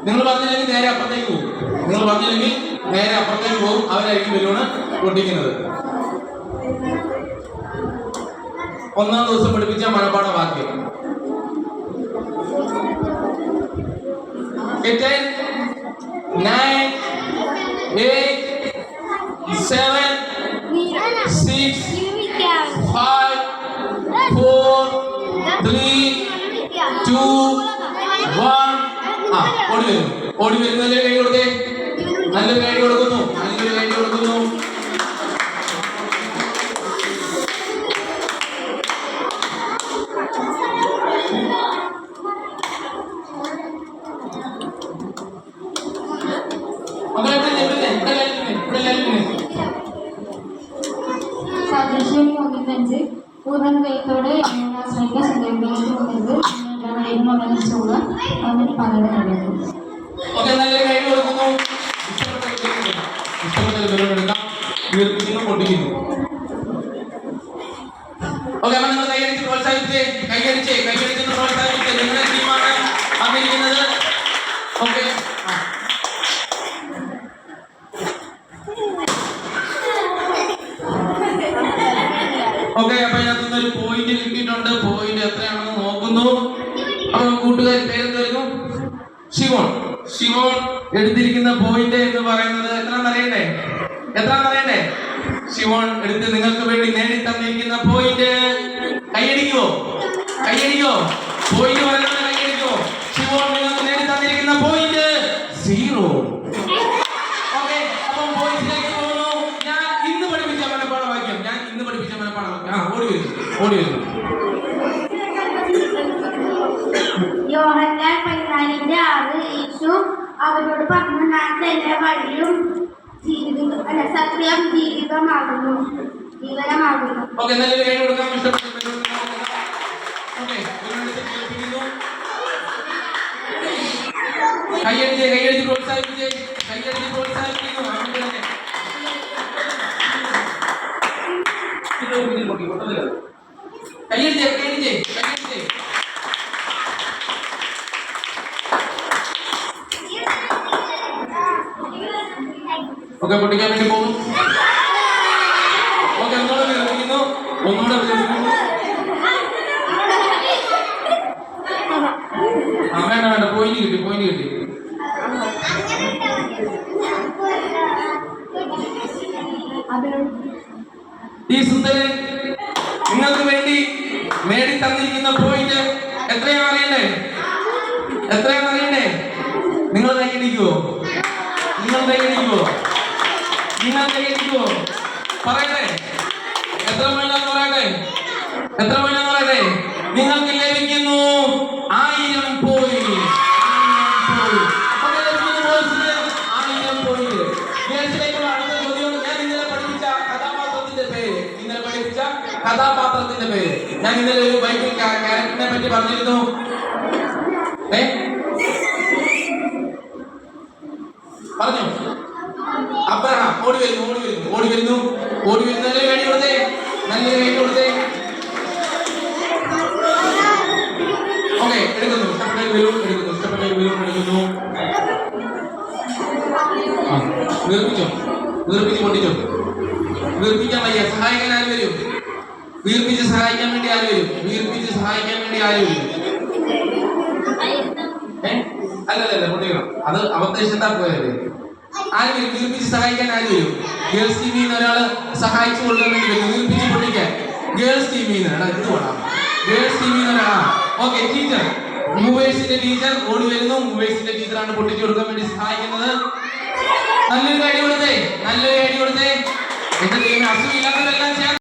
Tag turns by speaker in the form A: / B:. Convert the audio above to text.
A: നിങ്ങൾ പറഞ്ഞില്ലെങ്കിൽ നേരെ അപ്പുറത്തേക്ക് പോകും. നിങ്ങൾ പറഞ്ഞില്ലെങ്കിൽ നേരെ അപ്പുറത്തേക്ക് പോകും. അവരായിരിക്കും ബലൂണ് പൊട്ടിക്കുന്നത്. ഒന്നാം ദിവസം പഠിപ്പിച്ച മനപ്പാഠ വാക്യം. 10, 9, 8, 7, 6, 5, 4, 3, 2, 1. ഓടി വരുന്നല്ലേ കൈ കൊടുത്തേ. നല്ലൊരു കൈ കൊടുക്കുന്നു. നല്ലൊരു കൈ കൊടുക്കുന്നു.
B: സദൃശ്യം 1:5 പൂർണ്ണ കൈത്തോടെ ആശ്രയിക്കാൻ സങ്കല്പിക്കുന്നത് എന്നിട്ട് പറയാൻ കഴിയുന്നു.
A: ഓക്കെ, അപ്പൊ ഇതിനകത്തുനിന്ന് ഒരു പോയിന്റ് കിട്ടിയിട്ടുണ്ട്. പോയിന്റ് എത്രയാണെന്ന് നോക്കുന്നു. അപ്പൊ കൂട്ടുകാരി പേരെന്തായിരുന്നു? ഷിവോൺ. ഷിവോൺ എടുത്തിരിക്കുന്ന പോയിന്റ് എന്ന് പറയുന്നത് എത്രയാണെന്നറിയണ്ടേ? എത്രയാണെന്നറിയണ്ടേ? ഷിവോൺ എടുത്ത് നിങ്ങൾക്ക് വേണ്ടി നേടി തന്നിരിക്കുന്ന പോയിന്റ് കൈയടിക്കുവോ? കൈയടിക്കോ? പോയിന്റ് പറയുന്നത് കൈയടിക്കോ? ഷിവോൺ നിങ്ങൾക്ക് നേടി തന്നിരിക്കുന്ന പോയിന്റ് 0. ഓക്കെ, അപ്പം പോയിന്റിലേക്ക് പോകുന്നു. ഞാൻ ഇന്ന് പഠിപ്പിച്ച മനപ്പാഠ വാക്യം. ഓടി വരുന്നു.
C: യോഹന്നാൻ 14:6 യേശു അവരോട് പറഞ്ഞു, ഞാൻ തന്നെ വഴിയും സത്യം ജീവനമാകുന്നു.
A: ഓക്കെ, നല്ലൊരു കൈ കൊടുക്കാം. കൈയടിച്ച് പ്രോത്സാഹിപ്പിച്ചേ. കൈയടിച്ച് പ്രോത്സാഹിപ്പിക്കുന്നു. കൈയടിച്ചേ. ഓക്കെ, പൊട്ടിക്കാൻ വേണ്ടി പോകുന്നു. ഓക്കെ, ഒന്നുകൂടെ വിരമിക്കുന്നു. വേണ്ട, പോയിന്റ് കിട്ടി. ഈ സുന്ദരൻ നിങ്ങൾക്ക് വേണ്ടി നേടി തന്നിരിക്കുന്ന പോയിന്റ് എത്രയാണെന്നറിയണ്ടേ? നിങ്ങൾ കൈയടിക്കുവോ? പറയട്ടെ. എത്ര പോയിന്റാന്ന് പറയട്ടെ? നിങ്ങൾക്ക് ലഭിക്കുന്നു 1000 പോയിന്റ്. 1000 പോയിന്റ്. അടുത്ത ചോദ്യം. ഞാൻ ഇന്നലെ പഠിപ്പിച്ച കഥാപാത്രത്തിന്റെ പേര്. ഞാൻ ഇന്നലെ ഒരു ബൈബിൾ ക്യാരക്ടറിനെ പറ്റി പറഞ്ഞിരുന്നു. പറഞ്ഞു. അബ്രഹാം. ഓടി വരുന്നു. നല്ലൊരു കൈ കൊടുത്തേ. ഓക്കെ, എടുക്കുന്നു. ഇഷ്ടപ്പെട്ട ബലൂൺ എടുക്കുന്നു. വീർപ്പിച്ച് പൊട്ടിച്ചോ. വീർപ്പിക്കാൻ വയ്യ. സഹായിക്കാൻ ആര് വരും? വീർപ്പിച്ച് സഹായിക്കാൻ വേണ്ടി ആര് വരും? അല്ലല്ല, പൊട്ടിക്കണം. അത് അവദേശത്താ പോയല്ലേ. ആര് വരും? വീർപ്പിച്ച് സഹായിക്കാൻ ആര് വരും? ഗേൾസ് ടീമിൽ നിന്ന് ഒരാള് സഹായിച്ചു കൊടുക്കാൻ വേണ്ടി വരും. വീർപ്പിച്ച് പൊട്ടിക്കാൻ ഗേൾസ് ടീമിൽ നിന്ന് ഒരാളാ. Okay, teacher. മൂവേഴ്സിന്റെ ടീച്ചർ ഓടി വരുന്നു. മൂവേഴ്സിന്റെ ടീച്ചറാണ് പൊട്ടിച്ചു കൊടുക്കാൻ വേണ്ടി സഹായിക്കുന്നത്. നല്ലൊരു കൈ കൊടുത്തേ. എന്റെ ദൈവമേ, അസുഖമില്ലാത്തവരെല്ലാം